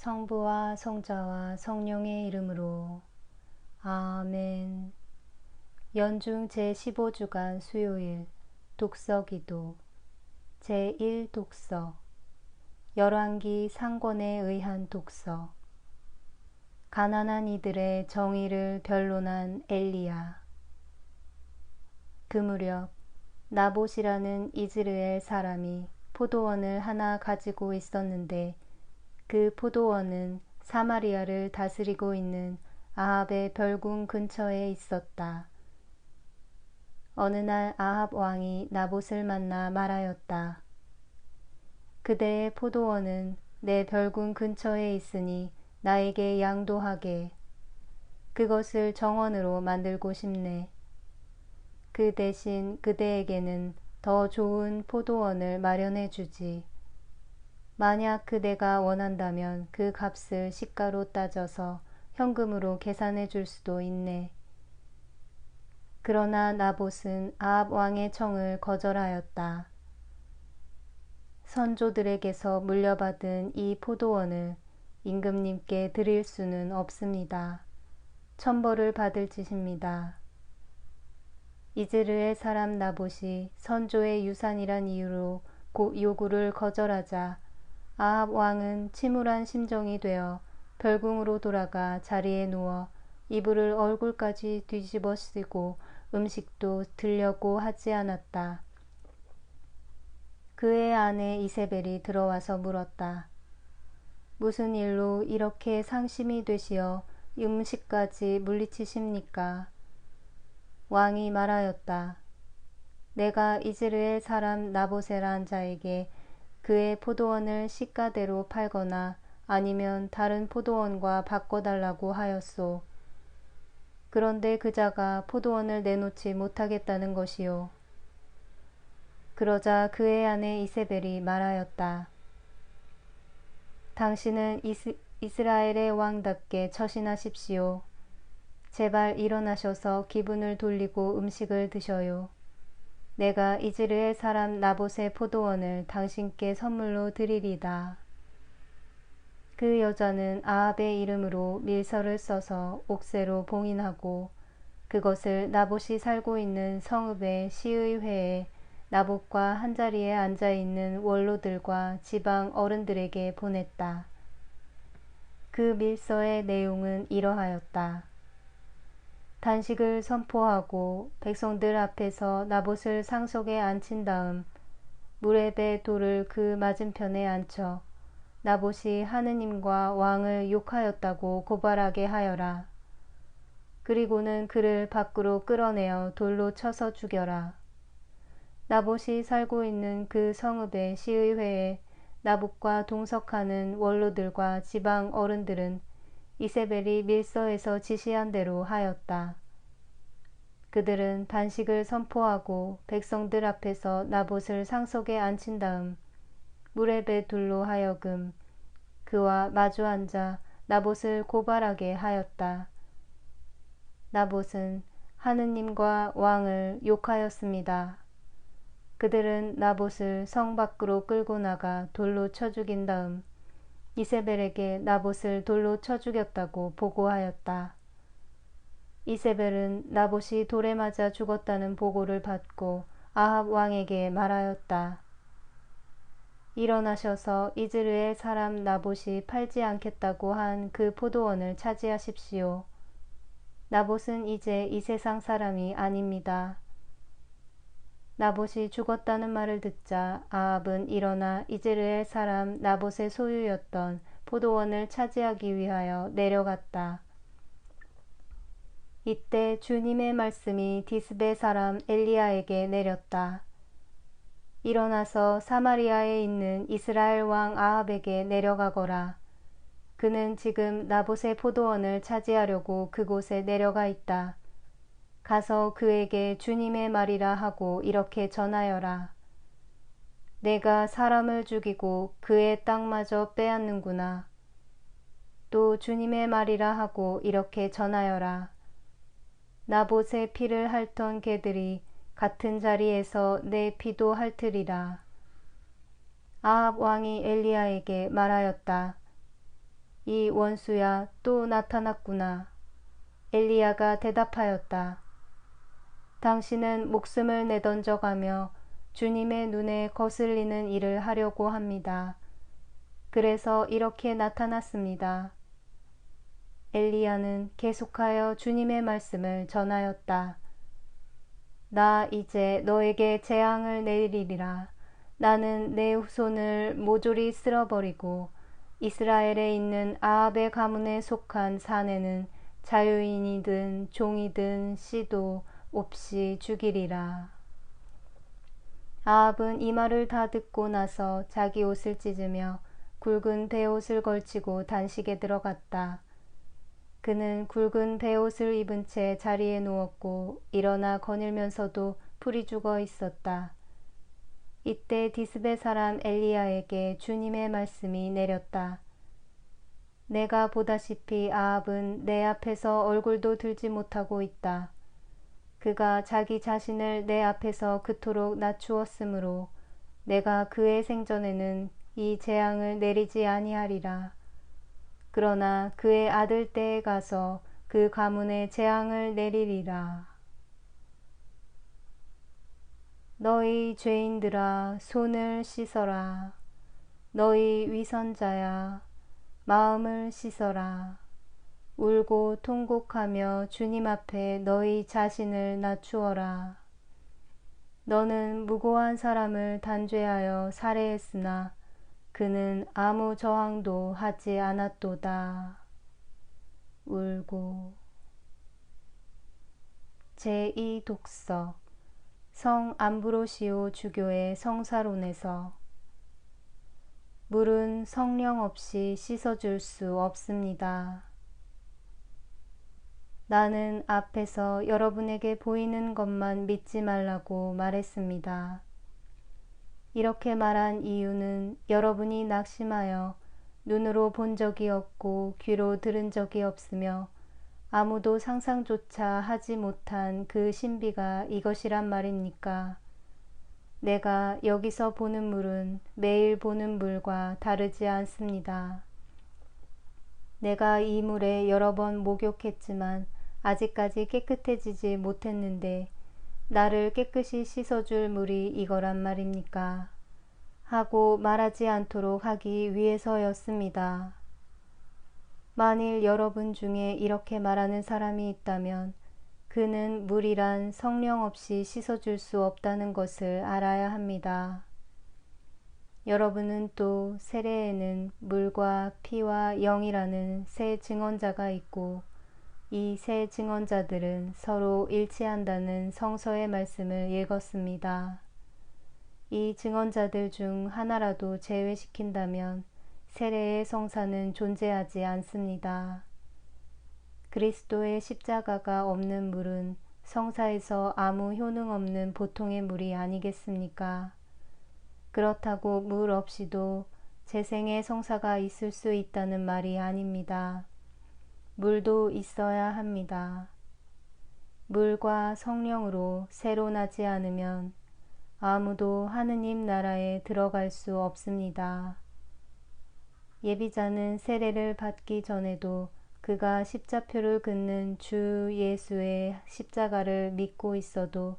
성부와 성자와 성령의 이름으로 아멘. 연중 제15주간 수요일 독서기도 제1독서 열왕기 상권에 의한 독서. 가난한 이들의 정의를 변론한 엘리야. 그 무렵 나봇이라는 이즈르엘 사람이 포도원을 하나 가지고 있었는데 그 포도원은 사마리아를 다스리고 있는 아합의 별궁 근처에 있었다. 어느 날 아합 왕이 나봇을 만나 말하였다. 그대의 포도원은 내 별궁 근처에 있으니 나에게 양도하게. 그것을 정원으로 만들고 싶네. 그 대신 그대에게는 더 좋은 포도원을 마련해 주지. 만약 그대가 원한다면 그 값을 시가로 따져서 현금으로 계산해 줄 수도 있네. 그러나 나봇은 아합 왕의 청을 거절하였다. 선조들에게서 물려받은 이 포도원을 임금님께 드릴 수는 없습니다. 천벌을 받을 짓입니다. 이즈르엘 사람 나봇이 선조의 유산이란 이유로 요구를 거절하자 아합 왕은 침울한 심정이 되어 별궁으로 돌아가 자리에 누워 이불을 얼굴까지 뒤집어 쓰고 음식도 들려고 하지 않았다. 그의 아내 이세벨이 들어와서 물었다. 무슨 일로 이렇게 상심이 되시어 음식까지 물리치십니까? 왕이 말하였다. 내가 이즈르엘 사람 나봇이란 자에게 그의 포도원을 시가대로 팔거나 아니면 다른 포도원과 바꿔달라고 하였소. 그런데 그 자가 포도원을 내놓지 못하겠다는 것이요. 그러자 그의 아내 이세벨이 말하였다. 당신은 이스라엘의 왕답게 처신하십시오. 제발 일어나셔서 기분을 돌리고 음식을 드셔요. 내가 이즈르엘 사람 나봇의 포도원을 당신께 선물로 드리리다. 그 여자는 아합의 이름으로 밀서를 써서 옥새로 봉인하고 그것을 나봇이 살고 있는 성읍의 시의회에 나봇과 한자리에 앉아있는 원로들과 지방 어른들에게 보냈다. 그 밀서의 내용은 이러하였다. 단식을 선포하고 백성들 앞에서 나봇을 상속에 앉힌 다음 무렙의 돌을 그 맞은편에 앉혀 나봇이 하느님과 왕을 욕하였다고 고발하게 하여라. 그리고는 그를 밖으로 끌어내어 돌로 쳐서 죽여라. 나봇이 살고 있는 그 성읍의 시의회에 나봇과 동석하는 원로들과 지방 어른들은 이세벨이 밀서에서 지시한 대로 하였다. 그들은 단식을 선포하고 백성들 앞에서 나봇을 상속에 앉힌 다음 무렙의 둘로 하여금 그와 마주 앉아 나봇을 고발하게 하였다. 나봇은 하느님과 왕을 욕하였습니다. 그들은 나봇을 성 밖으로 끌고 나가 돌로 쳐 죽인 다음 이세벨에게 나봇을 돌로 쳐 죽였다고 보고하였다. 이세벨은 나봇이 돌에 맞아 죽었다는 보고를 받고 아합 왕에게 말하였다. 일어나셔서 이즈르엘 사람 나봇이 팔지 않겠다고 한 그 포도원을 차지하십시오. 나봇은 이제 이 세상 사람이 아닙니다. 나봇이 죽었다는 말을 듣자 아합은 일어나 이즈르엘 사람 나봇의 소유였던 포도원을 차지하기 위하여 내려갔다. 이때 주님의 말씀이 디스베 사람 엘리야에게 내렸다. 일어나서 사마리아에 있는 이스라엘 왕 아합에게 내려가거라. 그는 지금 나봇의 포도원을 차지하려고 그곳에 내려가 있다. 가서 그에게 주님의 말이라 하고 이렇게 전하여라. 내가 사람을 죽이고 그의 땅마저 빼앗는구나. 또 주님의 말이라 하고 이렇게 전하여라. 나봇의 피를 핥던 개들이 같은 자리에서 내 피도 핥으리라. 아합 왕이 엘리야에게 말하였다. 이 원수야, 또 나타났구나. 엘리야가 대답하였다. 당신은 목숨을 내던져가며 주님의 눈에 거슬리는 일을 하려고 합니다. 그래서 이렇게 나타났습니다. 엘리야는 계속하여 주님의 말씀을 전하였다. 나 이제 너에게 재앙을 내리리라. 나는 내 후손을 모조리 쓸어버리고 이스라엘에 있는 아합의 가문에 속한 사내는 자유인이든 종이든 씨도 없이 죽이리라. 아합은 이 말을 다 듣고 나서 자기 옷을 찢으며 굵은 베옷을 걸치고 단식에 들어갔다. 그는 굵은 베옷을 입은 채 자리에 누웠고 일어나 거닐면서도 풀이 죽어 있었다. 이때 디스베 사람 엘리야에게 주님의 말씀이 내렸다. 내가 보다시피 아합은 내 앞에서 얼굴도 들지 못하고 있다. 그가 자기 자신을 내 앞에서 그토록 낮추었으므로 내가 그의 생전에는 이 재앙을 내리지 아니하리라. 그러나 그의 아들 때에 가서 그 가문에 재앙을 내리리라. 너희 죄인들아 손을 씻어라. 너희 위선자야 마음을 씻어라. 울고 통곡하며 주님 앞에 너희 자신을 낮추어라. 너는 무고한 사람을 단죄하여 살해했으나 그는 아무 저항도 하지 않았도다. 울고. 제2독서 성 암브로시오 주교의 성사론에서 물은 성령 없이 씻어줄 수 없습니다. 나는 앞에서 여러분에게 보이는 것만 믿지 말라고 말했습니다. 이렇게 말한 이유는 여러분이 낙심하여 눈으로 본 적이 없고 귀로 들은 적이 없으며 아무도 상상조차 하지 못한 그 신비가 이것이란 말입니까? 내가 여기서 보는 물은 매일 보는 물과 다르지 않습니다. 내가 이 물에 여러 번 목욕했지만 아직까지 깨끗해지지 못했는데 나를 깨끗이 씻어줄 물이 이거란 말입니까? 하고 말하지 않도록 하기 위해서였습니다. 만일 여러분 중에 이렇게 말하는 사람이 있다면 그는 물이란 성령 없이 씻어줄 수 없다는 것을 알아야 합니다. 여러분은 또 세례에는 물과 피와 영이라는 세 증언자가 있고 이 세 증언자들은 서로 일치한다는 성서의 말씀을 읽었습니다. 이 증언자들 중 하나라도 제외시킨다면 세례의 성사는 존재하지 않습니다. 그리스도의 십자가가 없는 물은 성사에서 아무 효능 없는 보통의 물이 아니겠습니까? 그렇다고 물 없이도 재생의 성사가 있을 수 있다는 말이 아닙니다. 물도 있어야 합니다. 물과 성령으로 새로 나지 않으면 아무도 하느님 나라에 들어갈 수 없습니다. 예비자는 세례를 받기 전에도 그가 십자표를 긋는 주 예수의 십자가를 믿고 있어도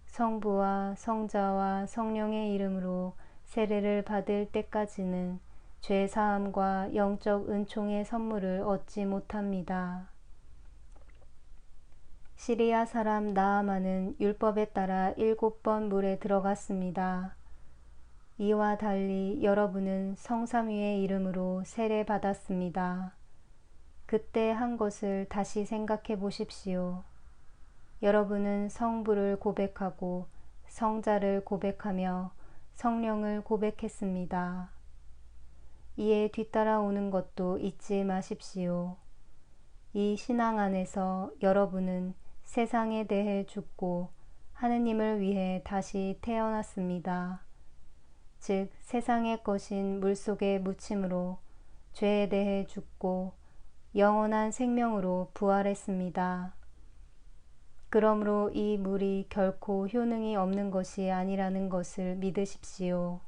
성부와 성자와 성령의 이름으로 세례를 받을 때까지는 죄사함과 영적 은총의 선물을 얻지 못합니다. 시리아 사람 나아만은 율법에 따라 7번 물에 들어갔습니다. 이와 달리 여러분은 성삼위의 이름으로 세례 받았습니다. 그때 한 것을 다시 생각해 보십시오. 여러분은 성부를 고백하고 성자를 고백하며 성령을 고백했습니다. 이에 뒤따라오는 것도 잊지 마십시오. 이 신앙 안에서 여러분은 세상에 대해 죽고 하느님을 위해 다시 태어났습니다. 즉 세상의 것인 물속에 묻힘으로 죄에 대해 죽고 영원한 생명으로 부활했습니다. 그러므로 이 물이 결코 효능이 없는 것이 아니라는 것을 믿으십시오.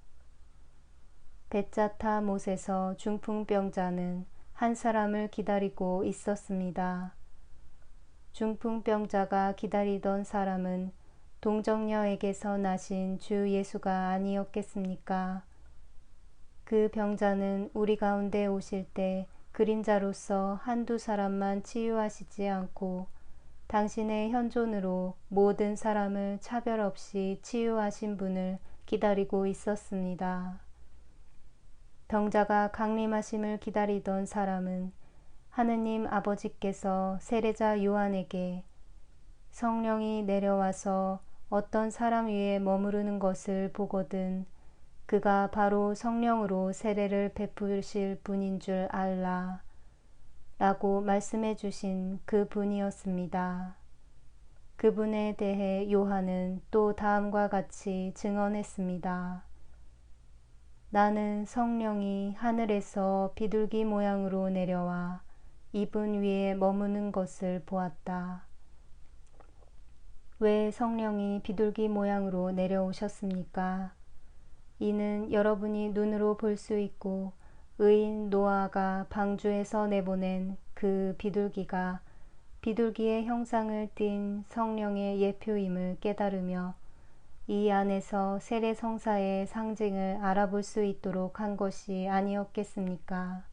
벳자타 못에서 중풍병자는 한 사람을 기다리고 있었습니다. 중풍병자가 기다리던 사람은 동정녀에게서 나신 주 예수가 아니었겠습니까? 그 병자는 우리 가운데 오실 때 그림자로서 한두 사람만 치유하시지 않고 당신의 현존으로 모든 사람을 차별 없이 치유하신 분을 기다리고 있었습니다. 병자가 강림하심을 기다리던 사람은 하느님 아버지께서 세례자 요한에게 성령이 내려와서 어떤 사람 위에 머무르는 것을 보거든 그가 바로 성령으로 세례를 베푸실 분인 줄 알라 라고 말씀해 주신 그 분이었습니다. 그분에 대해 요한은 또 다음과 같이 증언했습니다. 나는 성령이 하늘에서 비둘기 모양으로 내려와 이분 위에 머무는 것을 보았다. 왜 성령이 비둘기 모양으로 내려오셨습니까? 이는 여러분이 눈으로 볼 수 있고 의인 노아가 방주에서 내보낸 그 비둘기가 비둘기의 형상을 띤 성령의 예표임을 깨달으며 이 안에서 세례 성사의 상징을 알아볼 수 있도록 한 것이 아니었겠습니까?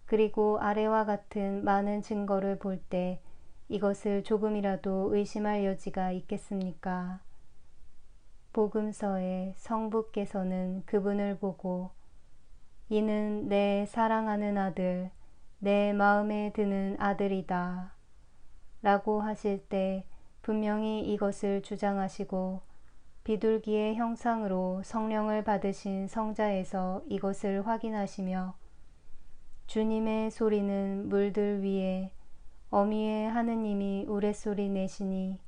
그리고 아래와 같은 많은 증거를 볼 때 이것을 조금이라도 의심할 여지가 있겠습니까? 복음서에 성부께서는 그분을 보고 이는 내 사랑하는 아들, 내 마음에 드는 아들이다 라고 하실 때 분명히 이것을 주장하시고 비둘기의 형상으로 성령을 받으신 성자에서 이것을 확인하시며 주님의 소리는 물들 위에 어미의 하느님이 우레소리 내시니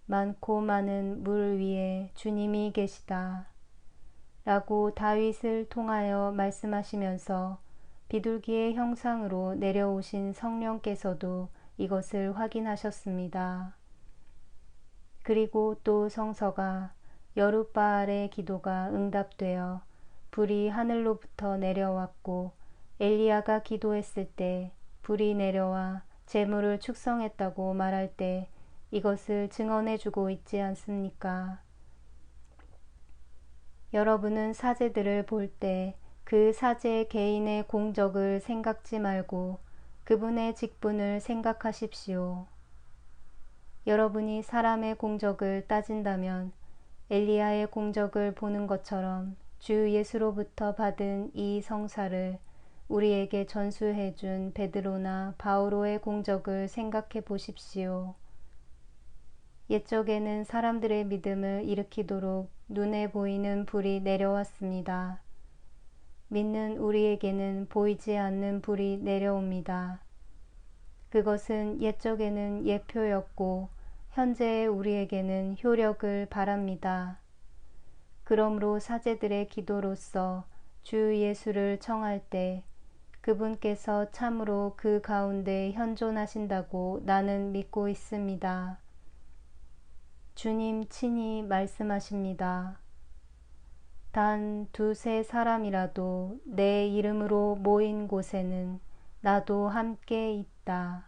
많고 많은 물 위에 주님이 계시다 라고 다윗을 통하여 말씀하시면서 비둘기의 형상으로 내려오신 성령께서도 이것을 확인하셨습니다. 그리고 또 성서가 여룻바알의 기도가 응답되어 불이 하늘로부터 내려왔고 엘리야가 기도했을 때 불이 내려와 재물을 축성했다고 말할 때 이것을 증언해주고 있지 않습니까? 여러분은 사제들을 볼 때 그 사제 개인의 공적을 생각지 말고 그분의 직분을 생각하십시오. 여러분이 사람의 공적을 따진다면 엘리야의 공적을 보는 것처럼 주 예수로부터 받은 이 성사를 우리에게 전수해 준 베드로나 바오로의 공적을 생각해 보십시오. 옛적에는 사람들의 믿음을 일으키도록 눈에 보이는 불이 내려왔습니다. 믿는 우리에게는 보이지 않는 불이 내려옵니다. 그것은 옛적에는 예표였고 현재의 우리에게는 효력을 바랍니다. 그러므로 사제들의 기도로서 주 예수를 청할 때 그분께서 참으로 그 가운데 현존하신다고 나는 믿고 있습니다. 주님 친히 말씀하십니다. 단 두세 사람이라도 내 이름으로 모인 곳에는 나도 함께 있다.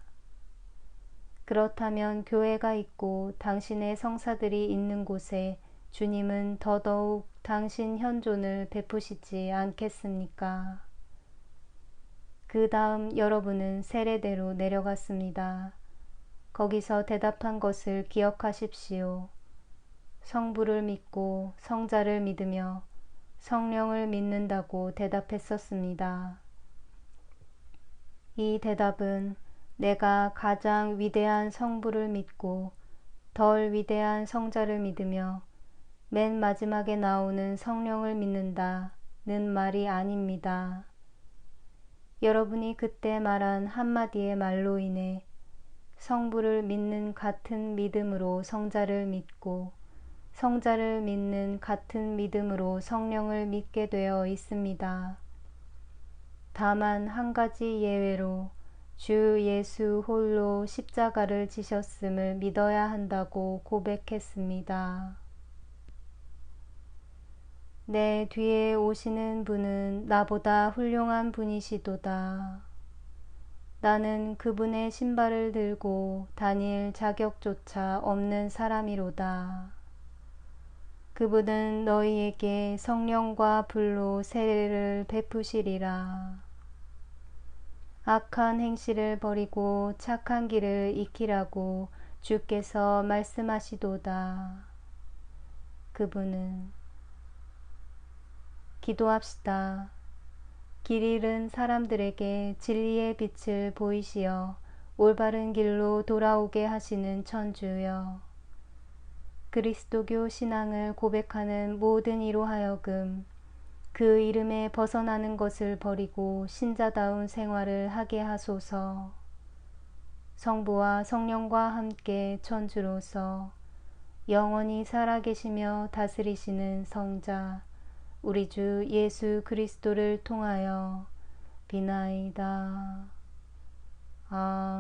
그렇다면 교회가 있고 당신의 성사들이 있는 곳에 주님은 더더욱 당신 현존을 베푸시지 않겠습니까? 그 다음 여러분은 세례대로 내려갔습니다. 거기서 대답한 것을 기억하십시오. 성부를 믿고 성자를 믿으며 성령을 믿는다고 대답했었습니다. 이 대답은 내가 가장 위대한 성부를 믿고 덜 위대한 성자를 믿으며 맨 마지막에 나오는 성령을 믿는다는 말이 아닙니다. 여러분이 그때 말한 한마디의 말로 인해 성부를 믿는 같은 믿음으로 성자를 믿고 성자를 믿는 같은 믿음으로 성령을 믿게 되어 있습니다. 다만 한 가지 예외로 주 예수 홀로 십자가를 지셨음을 믿어야 한다고 고백했습니다. 내 뒤에 오시는 분은 나보다 훌륭한 분이시도다. 나는 그분의 신발을 들고 다닐 자격조차 없는 사람이로다. 그분은 너희에게 성령과 불로 세례를 베푸시리라. 악한 행실을 버리고 착한 길을 익히라고 주께서 말씀하시도다. 그분은 기도합시다. 길 잃은 사람들에게 진리의 빛을 보이시어 올바른 길로 돌아오게 하시는 천주여, 그리스도교 신앙을 고백하는 모든 이로 하여금 그 이름에 벗어나는 것을 버리고 신자다운 생활을 하게 하소서. 성부와 성령과 함께 천주로서 영원히 살아계시며 다스리시는 성자 우리 주 예수 그리스도를 통하여 비나이다. 아멘.